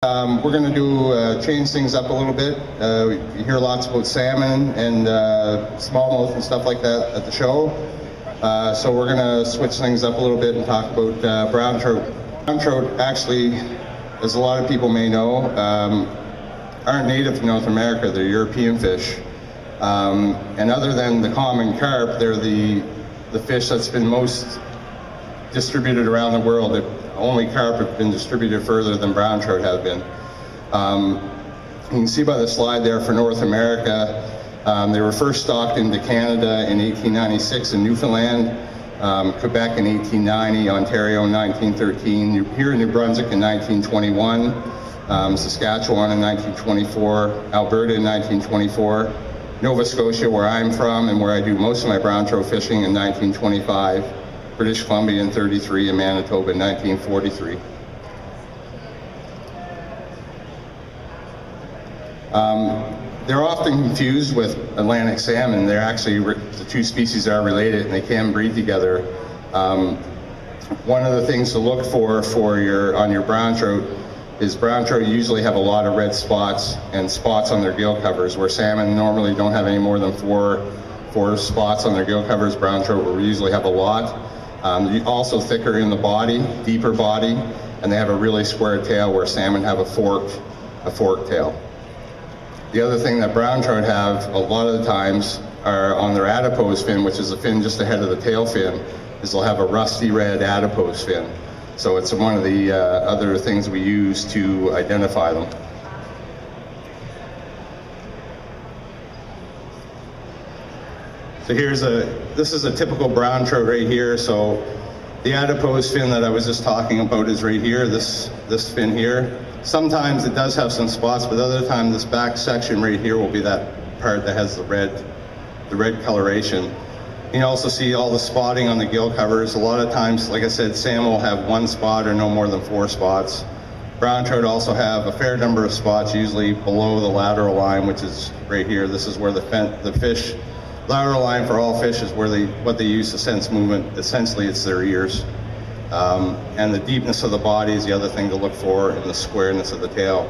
We're going to change things up a little bit. You hear lots about salmon and smallmouth and stuff like that at the show. So we're going to switch things up a little bit and talk about brown trout. Brown trout actually, as a lot of people may know, aren't native to North America. They're European fish. And other than the common carp, they're the fish that's been most distributed around the world. Only carp have been distributed further than brown trout have been. You can see by the slide there for North America, they were first stocked into Canada in 1896 in Newfoundland, Quebec in 1890, Ontario in 1913, here in New Brunswick in 1921, Saskatchewan in 1924, Alberta in 1924, Nova Scotia, where I'm from and where I do most of my brown trout fishing, in 1925. British Columbia in 33, and Manitoba in 1943. They're often confused with Atlantic salmon. They're actually, the two species are related and they can breed together. One of the things to look for on your brown trout is brown trout usually have a lot of red spots and spots on their gill covers, where salmon normally don't have any more than four spots on their gill covers. Brown trout will usually have a lot. Also thicker in the body, deeper body, and they have a really square tail, where salmon have a forked tail. The other thing that brown trout have a lot of the times are on their adipose fin, which is the fin just ahead of the tail fin, is they'll have a rusty red adipose fin. So it's one of the other things we use to identify them. So this is a typical brown trout right here. So the adipose fin that I was just talking about is right here, this fin here. Sometimes it does have some spots, but other times this back section right here will be that part that has the red coloration. You can also see all the spotting on the gill covers. A lot of times, like I said, salmon will have one spot or no more than 4 spots. Brown trout also have a fair number of spots, usually below the lateral line, which is right here. This is where the fish, lateral line for all fish is where what they use to sense movement. Essentially, it's their ears. And the deepness of the body is the other thing to look for, and the squareness of the tail.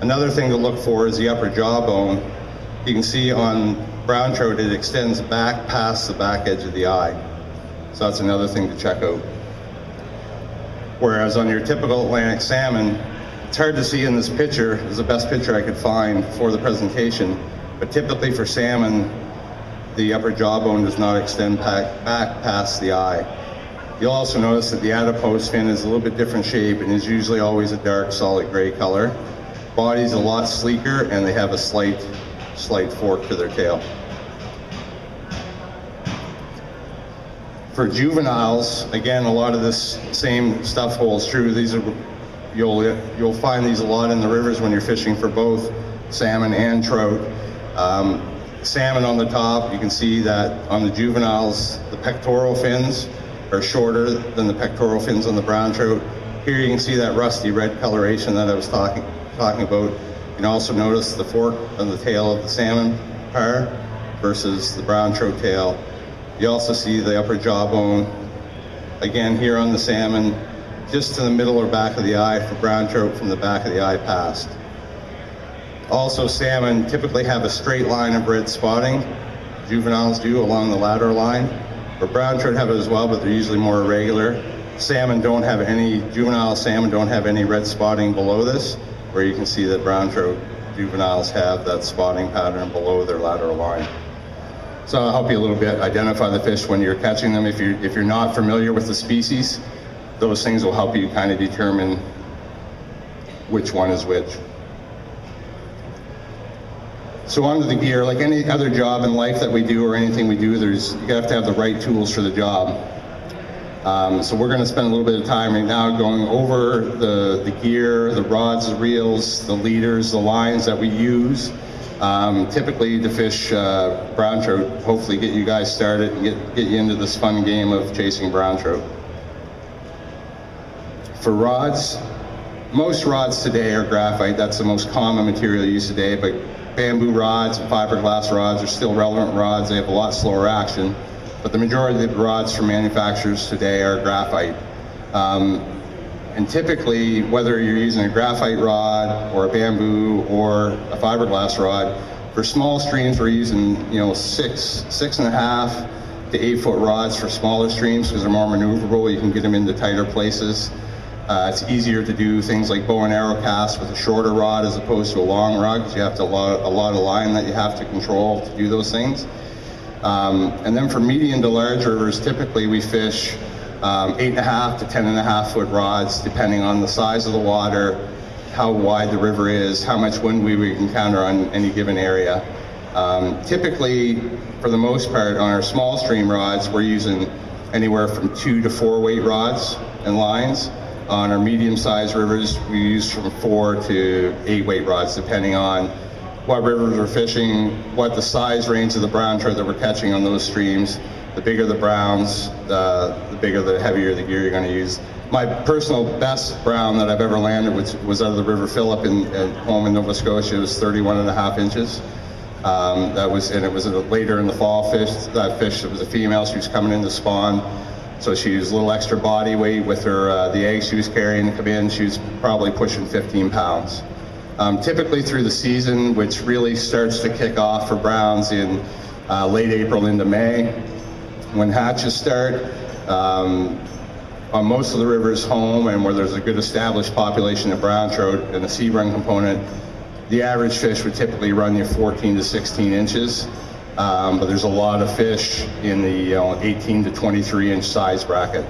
Another thing to look for is the upper jawbone. You can see on brown trout it extends back past the back edge of the eye. So that's another thing to check out. Whereas on your typical Atlantic salmon, it's hard to see in this picture. It's the best picture I could find for the presentation. But typically for salmon, the upper jawbone does not extend back past the eye. You'll also notice that the adipose fin is a little bit different shape and is usually always a dark solid gray color. Body's a lot sleeker and they have a slight fork to their tail. For juveniles, again, a lot of this same stuff holds true. These are, you'll find these a lot in the rivers when you're fishing for both salmon and trout. Salmon on the top, you can see that on the juveniles, the pectoral fins are shorter than the pectoral fins on the brown trout. Here you can see that rusty red coloration that I was talking about. You can also notice the fork on the tail of the salmon par versus the brown trout tail. You also see the upper jawbone, again here on the salmon, just to the middle or back of the eye. For brown trout, from the back of the eye past. Also, salmon typically have a straight line of red spotting. Juveniles do, along the lateral line. Or brown trout have it as well, but they're usually more irregular. Juvenile salmon don't have any red spotting below this, where you can see that brown trout juveniles have that spotting pattern below their lateral line. So I'll help you a little bit identify the fish when you're catching them. If you're not familiar with the species, those things will help you kind of determine which one is which. So onto the gear. Like any other job in life that we do, or anything we do, you have to have the right tools for the job. So we're going to spend a little bit of time right now going over the gear, the rods, the reels, the leaders, the lines that we use typically to fish brown trout. Hopefully get you guys started and get you into this fun game of chasing brown trout. For rods, most rods today are graphite. That's the most common material used today, but bamboo rods and fiberglass rods are still relevant rods. They have a lot slower action, but the majority of the rods from manufacturers today are graphite. And typically, whether you're using a graphite rod or a bamboo or a fiberglass rod, for small streams we're using 6.5 to 8 foot rods for smaller streams because they're more maneuverable. You can get them into tighter places. It's easier to do things like bow and arrow casts with a shorter rod as opposed to a long rod because you have to a lot of line that you have to control to do those things. And then for medium to large rivers, typically we fish 8.5 to 10.5 foot rods, depending on the size of the water, how wide the river is, how much wind we encounter on any given area. Typically, for the most part, on our small stream rods, we're using anywhere from 2 to 4 weight rods and lines. On our medium-sized rivers, we use from 4 to 8 weight rods, depending on what rivers we're fishing, what the size range of the brown trout that we're catching on those streams. The bigger the browns, the bigger, the heavier the gear you're going to use. My personal best brown that I've ever landed was out of the River Phillip at home in Nova Scotia. It was 31.5 inches. It was later in the fall fish. That fish, it was a female. She was coming in to spawn, so she used a little extra body weight with her the eggs she was carrying to come in. She was probably pushing 15 pounds. Typically through the season, which really starts to kick off for browns in late April into May. When hatches start, on most of the rivers home and where there's a good established population of brown trout and a sea run component, the average fish would typically run you 14 to 16 inches. But there's a lot of fish in the 18 to 23 inch size bracket.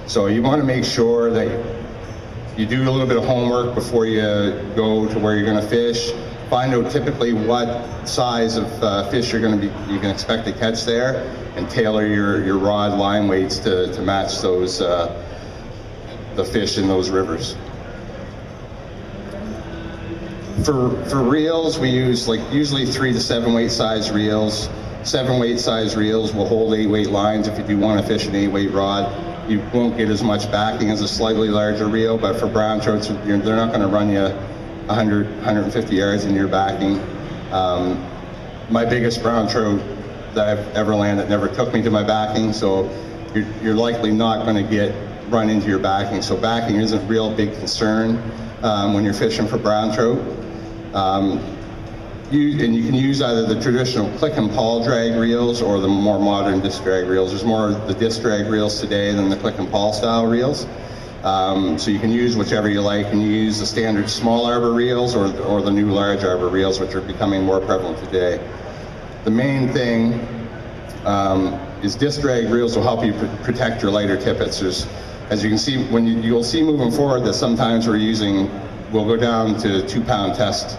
So you want to make sure that you do a little bit of homework before you go to where you're going to fish. Find out typically what size of fish you can expect to catch there, and tailor your rod line weights to match those the fish in those rivers. For reels, we use usually 3 to 7 weight size reels. 7 weight size reels will hold 8 weight lines. If you do want to fish an 8 weight rod, you won't get as much backing as a slightly larger reel, but for brown trouts, they're not going to run you 100, 150 yards in your backing. My biggest brown trout that I've ever landed never took me to my backing, so you're likely not going to run into your backing. So backing isn't a real big concern when you're fishing for brown trout. You can use either the traditional click and pawl drag reels or the more modern disc drag reels. There's more of the disc drag reels today than the click and pawl style reels. So you can use whichever you like, and you use the standard small arbor reels or the new large arbor reels, which are becoming more prevalent today. The main thing is disc drag reels will help you protect your lighter tippets. As you can see, you'll see moving forward that sometimes we'll go down to 2 pound test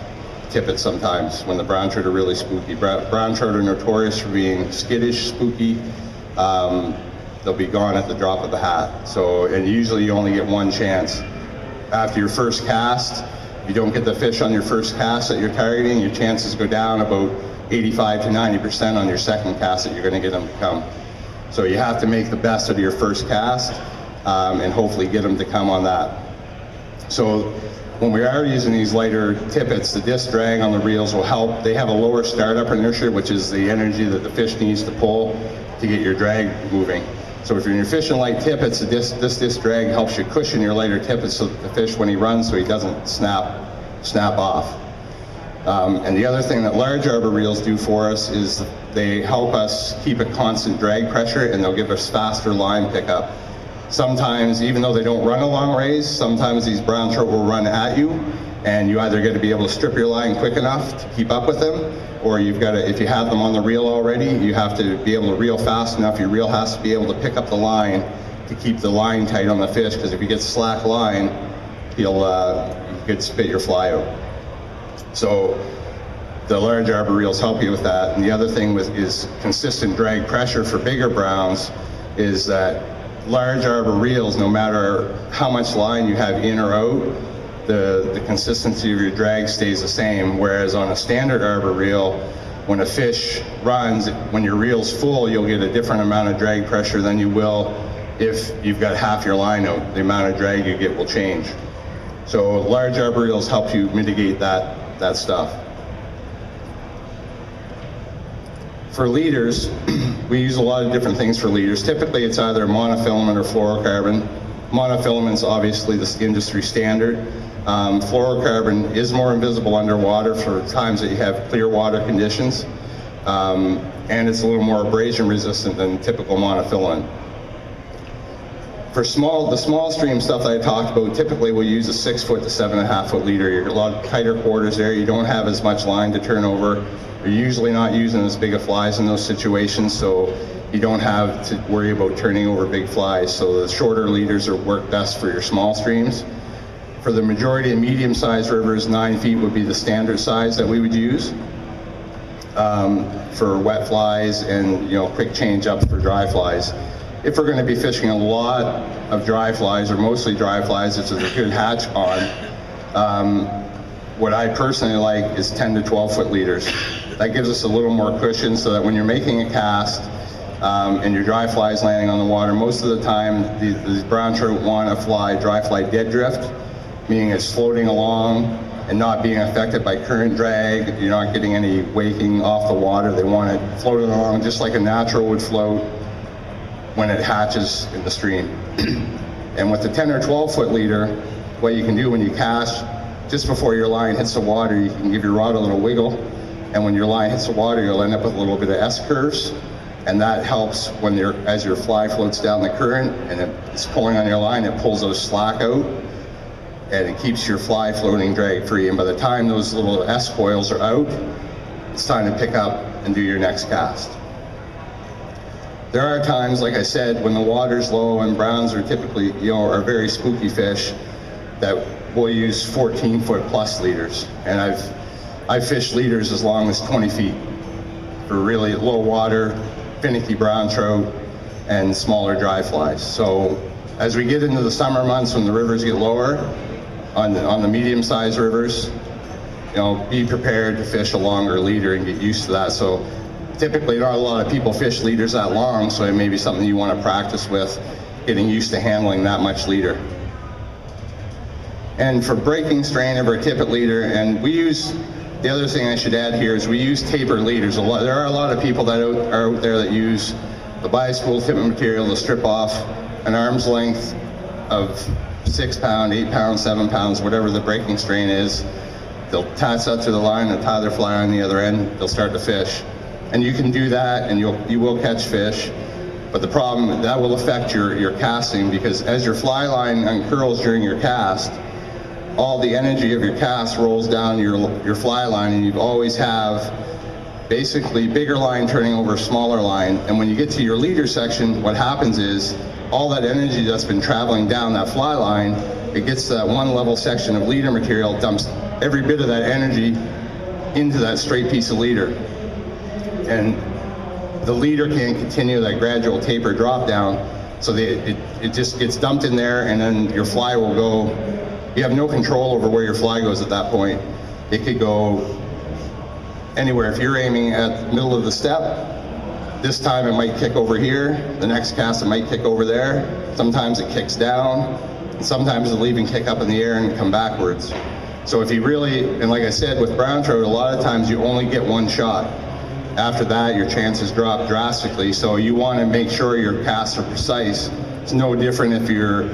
tippets sometimes when the brown trout are really spooky. Brown trout are notorious for being skittish, spooky. They'll be gone at the drop of the hat. And usually you only get one chance. After your first cast, if you don't get the fish on your first cast that you're targeting, your chances go down about 85 to 90% on your second cast that you're going to get them to come. So you have to make the best of your first cast and hopefully get them to come on that. So when we are using these lighter tippets, the disc drag on the reels will help. They have a lower startup inertia, which is the energy that the fish needs to pull to get your drag moving. So if you're fishing light tippets, this disc drag helps you cushion your lighter tippets so that the fish, when he runs, so he doesn't snap off. And the other thing that large arbor reels do for us is they help us keep a constant drag pressure, and they'll give us faster line pickup. Sometimes, even though they don't run a long raise, sometimes these brown trout will run at you, and you either got to be able to strip your line quick enough to keep up with them, or you've got to, if you have them on the reel already, you have to be able to reel fast enough. Your reel has to be able to pick up the line to keep the line tight on the fish, because if you get slack line, you could spit your fly out. So the large arbor reels help you with that. And the other thing is consistent drag pressure for bigger browns is that large arbor reels, no matter how much line you have in or out, the consistency of your drag stays the same. Whereas on a standard arbor reel, when a fish runs, when your reel's full, you'll get a different amount of drag pressure than you will if you've got half your line out. The amount of drag you get will change. So large arbor reels help you mitigate that stuff. For leaders, we use a lot of different things for leaders. Typically it's either monofilament or fluorocarbon. Monofilament's obviously the industry standard. Fluorocarbon is more invisible underwater for times that you have clear water conditions, and it's a little more abrasion resistant than typical monofilament. For the small stream stuff that I talked about, typically we'll use a 6 foot to 7.5 foot leader. You're a lot tighter quarters there. You don't have as much line to turn over. You're usually not using as big of flies in those situations, so you don't have to worry about turning over big flies. So the shorter leaders work best for your small streams. For the majority of medium-sized rivers, 9 feet would be the standard size that we would use for wet flies and quick change ups for dry flies. If we're going to be fishing a lot of dry flies, or mostly dry flies, it's a good hatch on. What I personally like is 10 to 12 foot leaders. That gives us a little more cushion so that when you're making a cast and your dry fly is landing on the water, most of the time these brown trout want to fly dry fly dead drift, meaning it's floating along and not being affected by current drag. You're not getting any waking off the water. They want it floating along just like a natural would float when it hatches in the stream. And with the 10 or 12 foot leader, what you can do when you cast, just before your line hits the water, you can give your rod a little wiggle, and when your line hits the water, you'll end up with a little bit of S-curves, and that helps when as your fly floats down the current and it's pulling on your line, it pulls those slack out, and it keeps your fly floating drag free. And by the time those little S-coils are out, it's time to pick up and do your next cast. There are times, like I said, when the water's low and browns are typically, are very spooky fish, that we'll use 14 foot plus leaders. And I've fished leaders as long as 20 feet for really low water, finicky brown trout, and smaller dry flies. So as we get into the summer months when the rivers get lower, on the medium-sized rivers, be prepared to fish a longer leader and get used to that. So typically not a lot of people fish leaders that long, so it may be something you want to practice with, getting used to handling that much leader. And for breaking strain of our tippet leader, and we use, the other thing I should add here is we use tapered leaders. There are a lot of people that are out there that use the bi-spool tippet material to strip off an arm's length of 6 pound, 8 pounds, 7 pounds, whatever the breaking strain is. They'll attach that to the line and tie their fly on the other end, they'll start to fish. And you can do that and you will catch fish, but the problem, that will affect your casting, because as your fly line uncurls during your cast, all the energy of your cast rolls down your fly line, and you always have basically bigger line turning over smaller line. And when you get to your leader section, what happens is all that energy that's been traveling down that fly line, it gets to that one level section of leader material, dumps every bit of that energy into that straight piece of leader. And the leader can't continue that gradual taper drop down, so it just gets dumped in there, and then your fly will go. You have no control over where your fly goes at that point. It could go anywhere. If you're aiming at the middle of the step, this time it might kick over here, the next cast it might kick over there, sometimes it kicks down, and sometimes it'll even kick up in the air and come backwards. So if you really, and like I said with brown trout, a lot of times you only get one shot. After that, your chances drop drastically, so you want to make sure your casts are precise. It's no different if you're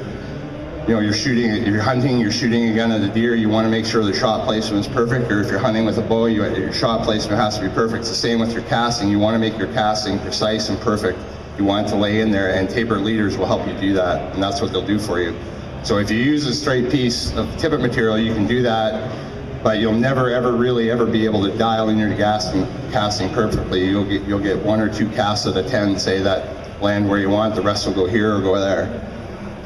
hunting, you're shooting a gun at a deer, you want to make sure the shot placement is perfect, or if you're hunting with a bow, your shot placement has to be perfect. It's the same with your casting. You want to make your casting precise and perfect. You want it to lay in there, and tapered leaders will help you do that, and that's what they'll do for you. So if you use a straight piece of tippet material, you can do that, but you'll never ever really ever be able to dial in your casting perfectly. You'll get 1 or 2 casts out of 10, say, that land where you want, the rest will go here or go there.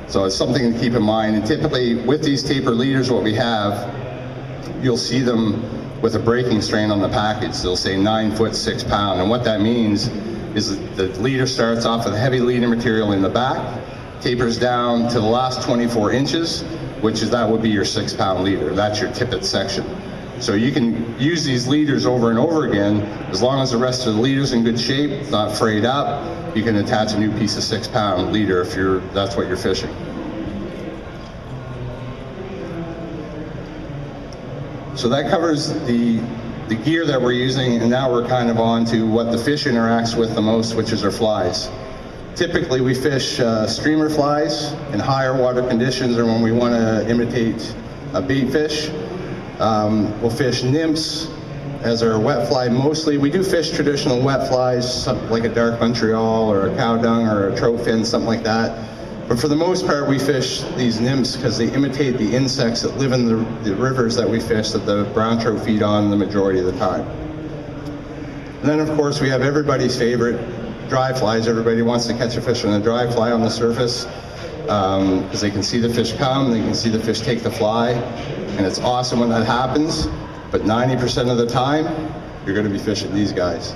So it's something to keep in mind. And typically with these tapered leaders, what we have, you'll see them with a breaking strain on the package. They'll say 9 foot, 6 pound. And what that means is the leader starts off with heavy leader material in the back, tapers down to the last 24 inches, that would be your 6 pound leader. That's your tippet section. So you can use these leaders over and over again, as long as the rest of the leader's in good shape, it's not frayed up, you can attach a new piece of 6 pound leader if that's what you're fishing. So that covers the gear that we're using, and now we're kind of on to what the fish interacts with the most, which is our flies. Typically we fish streamer flies in higher water conditions, or when we want to imitate a bait fish. We'll fish nymphs as our wet fly mostly. We do fish traditional wet flies, like a dark Montreal or a cow dung or a trout fin, something like that. But for the most part, we fish these nymphs because they imitate the insects that live in the rivers that we fish, that the brown trout feed on the majority of the time. And then of course we have everybody's favorite, dry flies. Everybody wants to catch a fish on a dry fly on the surface because they can see the fish come, they can see the fish take the fly, and it's awesome when that happens. But 90% of the time, you're going to be fishing these guys.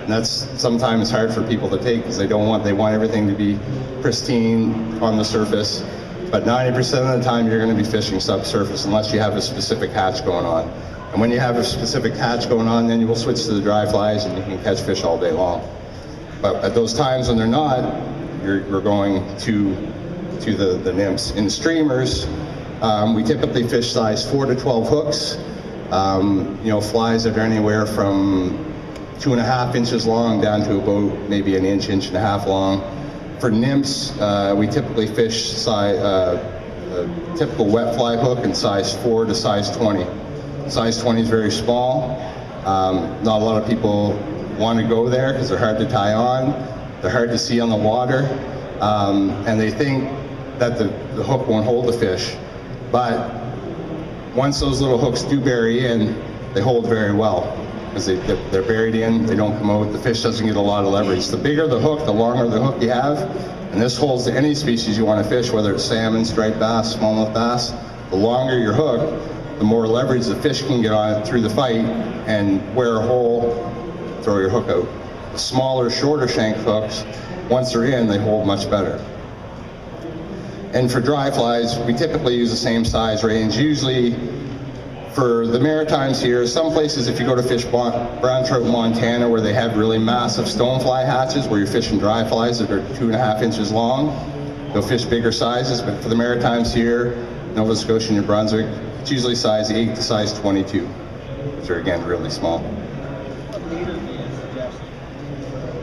And that's sometimes hard for people to take because they want everything to be pristine on the surface. But 90% of the time, you're going to be fishing subsurface unless you have a specific hatch going on. And when you have a specific hatch going on, then you will switch to the dry flies and you can catch fish all day long. But at those times when they're not, we're going to the nymphs. In streamers, we typically fish size 4 to 12 hooks. Flies that are anywhere from 2.5 inches long down to about maybe an inch, inch and a half long. For nymphs, we typically fish a typical wet fly hook in size 4 to size 20. Size 20 is very small. Not a lot of people want to go there because they're hard to tie on, they're hard to see on the water, and they think that the hook won't hold the fish. But once those little hooks do bury in, they hold very well because they're buried in, they don't come out, the fish doesn't get a lot of leverage. The bigger the hook, the longer the hook you have, and this holds to any species you want to fish, whether it's salmon, striped bass, smallmouth bass. The longer your hook, the more leverage the fish can get on it through the fight and wear a hole, throw your hook out. The smaller, shorter shank hooks, once they're in, they hold much better. And for dry flies, we typically use the same size range. Usually, for the Maritimes here, some places if you go to fish brown trout in Montana where they have really massive stonefly hatches where you're fishing dry flies that are 2.5 inches long, they'll fish bigger sizes. But for the Maritimes here, Nova Scotia, New Brunswick, it's usually size 8 to size 22, which are again really small.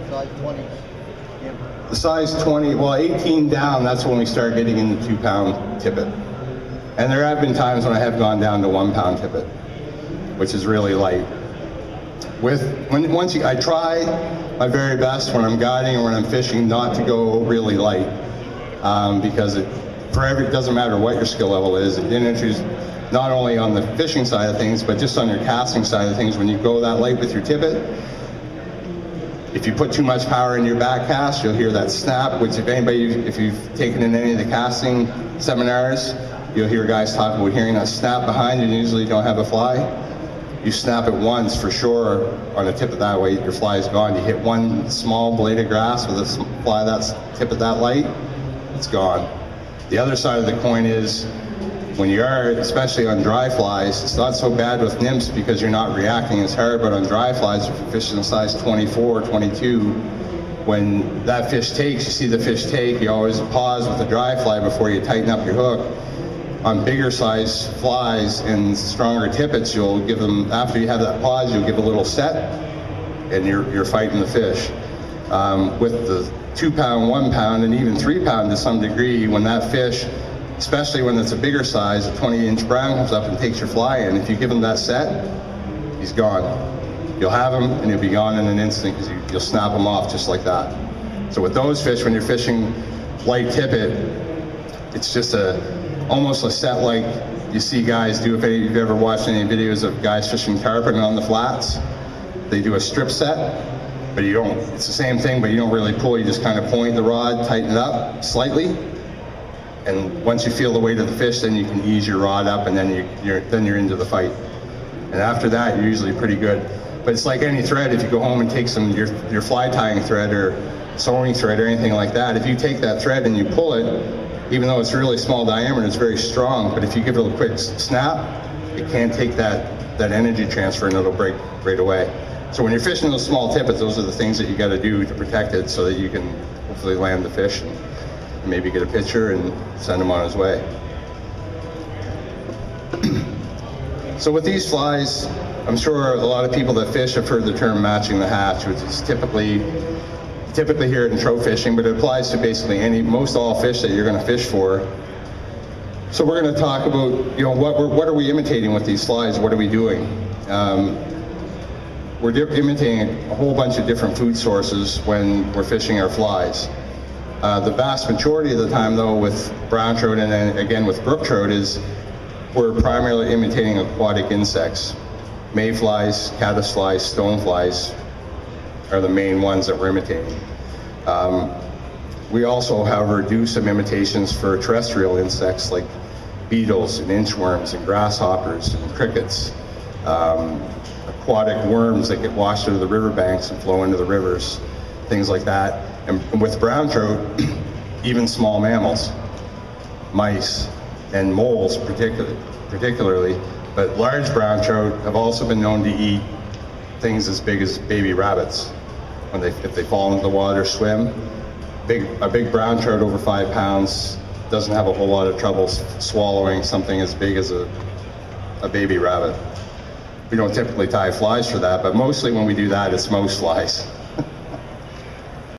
Size 20. The size 20, well 18 down, that's when we start getting in the 2-pound tippet. And there have been times when I have gone down to 1-pound tippet, which is really light. I try my very best when I'm guiding or when I'm fishing not to go really light, because it doesn't matter what your skill level is. It enters not only on the fishing side of things, but just on your casting side of things. When you go that light with your tippet, if you put too much power in your back cast, you'll hear that snap, which if you've taken in any of the casting seminars, you'll hear guys talk about hearing that snap behind you and usually don't have a fly. You snap it once for sure on a tip of that weight, your fly is gone. You hit one small blade of grass with a fly that's tip of that light, it's gone. The other side of the coin is when you are, especially on dry flies, it's not so bad with nymphs because you're not reacting as hard, but on dry flies, if you're fishing a size 24 or 22, when that fish takes, you see the fish take, you always pause with the dry fly before you tighten up your hook. On bigger size flies and stronger tippets, you'll give them, after you have that pause, you'll give a little set and you're fighting the fish. With the 2-pound, 1-pound, and even 3-pound to some degree, when that fish, especially when it's a bigger size, a 20-inch brown comes up and takes your fly in, if you give him that set, he's gone. You'll have him and he'll be gone in an instant because you'll snap him off just like that. So with those fish, when you're fishing light tippet, it's just almost a set like you see guys do. If you've ever watched any videos of guys fishing tarpon on the flats, they do a strip set, but you don't, it's the same thing, but you don't really pull, you just kind of point the rod, tighten it up slightly, and once you feel the weight of the fish, then you can ease your rod up, and then you're into the fight. And after that, you're usually pretty good. But it's like any thread. If you go home and take your fly tying thread or sewing thread or anything like that, if you take that thread and you pull it, even though it's a really small diameter, it's very strong. But if you give it a quick snap, it can't take that energy transfer and it'll break right away. So when you're fishing those small tippets, those are the things that you got to do to protect it so that you can hopefully land the fish and maybe get a picture and send him on his way. So with these flies, I'm sure a lot of people that fish have heard the term matching the hatch, which is typically typically hear it in trout fishing, but it applies to basically most all fish that you're going to fish for. So we're going to talk about, what are we imitating with these flies? What are we doing? We're imitating a whole bunch of different food sources when we're fishing our flies. The vast majority of the time, though, with brown trout and then again with brook trout, is we're primarily imitating aquatic insects. Mayflies, caddisflies, stoneflies are the main ones that we're imitating. We also, however, do some imitations for terrestrial insects like beetles and inchworms and grasshoppers and crickets, aquatic worms that get washed into the riverbanks and flow into the rivers, things like that. And with brown trout, even small mammals, mice and moles particularly, but large brown trout have also been known to eat things as big as baby rabbits if they fall into the water, swim. A big brown trout over 5 pounds doesn't have a whole lot of trouble swallowing something as big as a baby rabbit. We don't typically tie flies for that, but mostly when we do that, it's most flies.